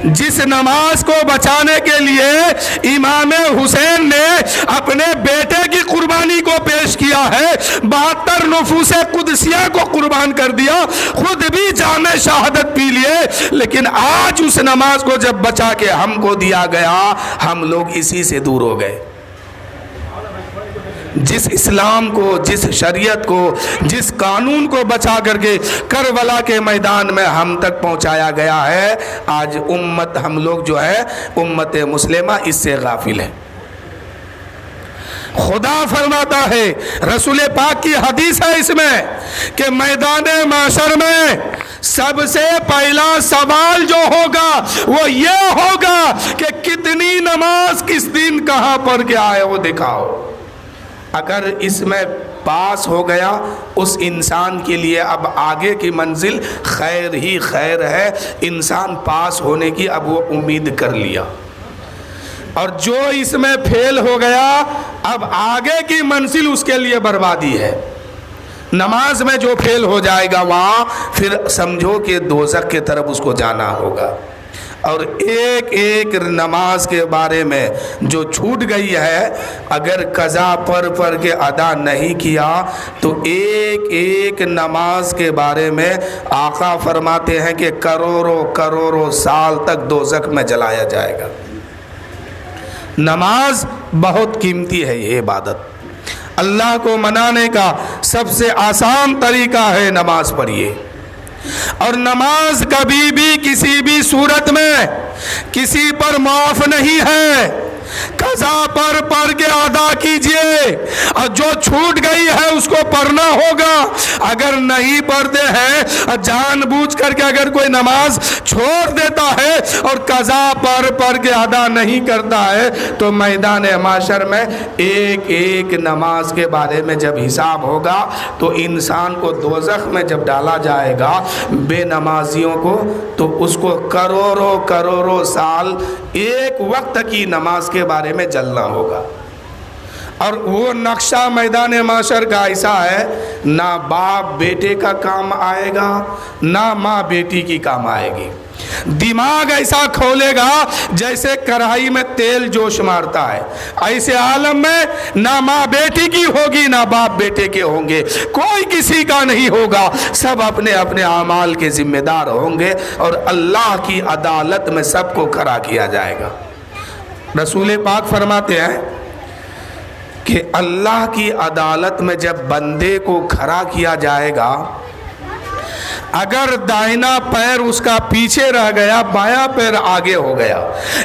جس نماز کو بچانے کے لیے امام حسین نے اپنے بیٹے کی قربانی کو پیش کیا ہے، 72 نفوس قدسیہ کو قربان کر دیا، خود بھی جام شہادت پی لیے، لیکن آج اس نماز کو جب بچا کے ہم کو دیا گیا، ہم لوگ اسی سے دور ہو گئے۔ جس اسلام کو، جس شریعت کو، جس قانون کو بچا کر کے کربلا کے میدان میں ہم تک پہنچایا گیا ہے، آج امت، ہم لوگ جو ہے امت مسلمہ اس سے غافل ہے۔ خدا فرماتا ہے، رسول پاک کی حدیث ہے اس میں کہ میدان محشر میں سب سے پہلا سوال جو ہوگا وہ یہ ہوگا کہ کتنی نماز کس دن کہاں پڑھ کے آئے ہو دکھاؤ۔ اگر اس میں پاس ہو گیا، اس انسان کے لیے اب آگے کی منزل خیر ہی خیر ہے، انسان پاس ہونے کی اب وہ امید کر لیا۔ اور جو اس میں فیل ہو گیا، اب آگے کی منزل اس کے لیے بربادی ہے۔ نماز میں جو فیل ہو جائے گا وہاں پھر سمجھو کہ دوزخ کی طرف اس کو جانا ہوگا۔ اور ایک ایک نماز کے بارے میں جو چھوٹ گئی ہے، اگر قضا پڑھ کے ادا نہیں کیا تو ایک ایک نماز کے بارے میں آقا فرماتے ہیں کہ کروڑوں کروڑوں سال تک دوزخ میں جلایا جائے گا۔ نماز بہت قیمتی ہے، یہ عبادت اللہ کو منانے کا سب سے آسان طریقہ ہے، نماز پڑھیے۔ اور نماز کبھی بھی کسی بھی صورت میں کسی پر معاف نہیں ہے، قضا پڑھ کے ادا کیجئے، اور جو چھوٹ گئی ہے اس کو پڑھنا ہوگا۔ اگر نہیں پڑھتے ہیں، جان بوجھ کر کے اگر کوئی نماز چھوڑ دیتا ہے اور قضا پڑھ کے ادا نہیں کرتا ہے تو میدان محشر میں ایک ایک نماز کے بارے میں جب حساب ہوگا تو انسان کو دوزخ میں جب ڈالا جائے گا، بے نمازیوں کو، تو اس کو کروڑوں کروڑوں سال ایک وقت کی نماز کے بارے میں جلنا ہوگا۔ اور وہ نقشہ میدان محشر کا ایسا ہے، نہ باپ بیٹے کا کام آئے گا، نہ ماں بیٹی کی کام آئے گی۔ دماغ ایسا کھولے گا جیسے کڑھائی میں تیل جوش مارتا ہے، ایسے عالم میں نہ ماں بیٹی کی ہوگی نہ باپ بیٹے کے ہوں گے، کوئی کسی کا نہیں ہوگا، سب اپنے اپنے اعمال کے ذمہ دار ہوں گے، اور اللہ کی عدالت میں سب کو کھڑا کیا جائے گا۔ رسول پاک فرماتے ہیں کہ اللہ کی عدالت میں جب بندے کو کھڑا کیا جائے گا، اگر دائنا پیر اس کا پیچھے رہ گیا، بایاں پیر آگے ہو گیا،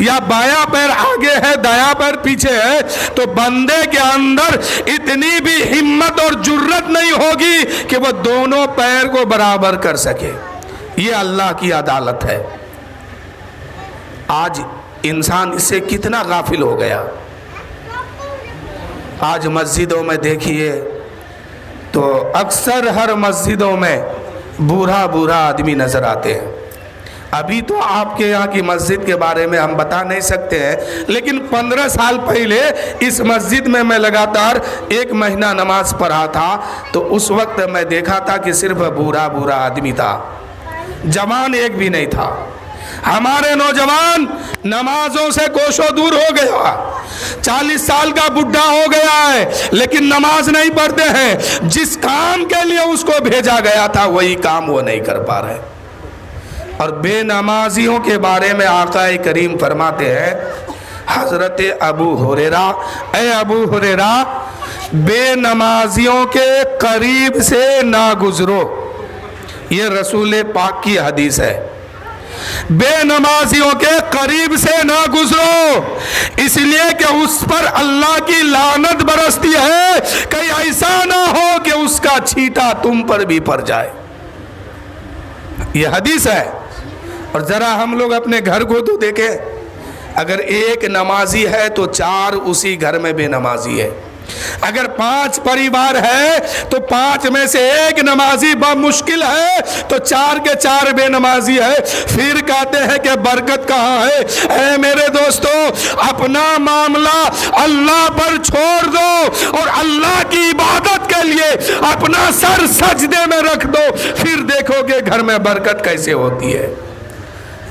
یا بایاں پیر آگے ہے دایاں پیر پیچھے ہے، تو بندے کے اندر اتنی بھی ہمت اور جرت نہیں ہوگی کہ وہ دونوں پیر کو برابر کر سکے۔ یہ اللہ کی عدالت ہے۔ آج انسان اس سے کتنا غافل ہو گیا۔ آج مسجدوں میں دیکھیے تو اکثر ہر مسجدوں میں بوڑھا آدمی نظر آتے ہیں۔ ابھی تو آپ کے یہاں کی مسجد کے بارے میں ہم بتا نہیں سکتے ہیں، لیکن 15 سال پہلے اس مسجد میں لگاتار 1 مہینہ نماز پڑھا تھا، تو اس وقت میں دیکھا تھا کہ صرف بوڑھا آدمی تھا، جوان ایک بھی نہیں تھا۔ ہمارے نوجوان نمازوں سے کوشوں دور ہو گیا، 40 سال کا بڈھا ہو گیا ہے لیکن نماز نہیں پڑھتے ہیں، جس کام کے لیے اس کو بھیجا گیا تھا وہی کام وہ نہیں کر پا رہے۔ اور بے نمازیوں کے بارے میں آقا کریم فرماتے ہیں، حضرت ابو ہریرہ، اے ابو ہریرہ، بے نمازیوں کے قریب سے نہ گزرو۔ یہ رسول پاک کی حدیث ہے، بے نمازیوں کے قریب سے نہ گزرو، اس لیے کہ اس پر اللہ کی لعنت برستی ہے، کہیں ایسا نہ ہو کہ اس کا چھیٹا تم پر بھی پڑ جائے۔ یہ حدیث ہے۔ اور ذرا ہم لوگ اپنے گھر کو تو دیکھیں، اگر ایک نمازی ہے تو 4 اسی گھر میں بے نمازی ہے، اگر 5 پریوار ہے تو 5 میں سے 1 نمازی بمشکل ہے تو 4 کے 4 بے نمازی ہے۔ پھر کہتے ہیں کہ برکت کہاں ہے؟ اے میرے دوستو، اپنا معاملہ اللہ پر چھوڑ دو اور اللہ کی عبادت کے لیے اپنا سر سجدے میں رکھ دو، پھر دیکھو کہ گھر میں برکت کیسے ہوتی ہے۔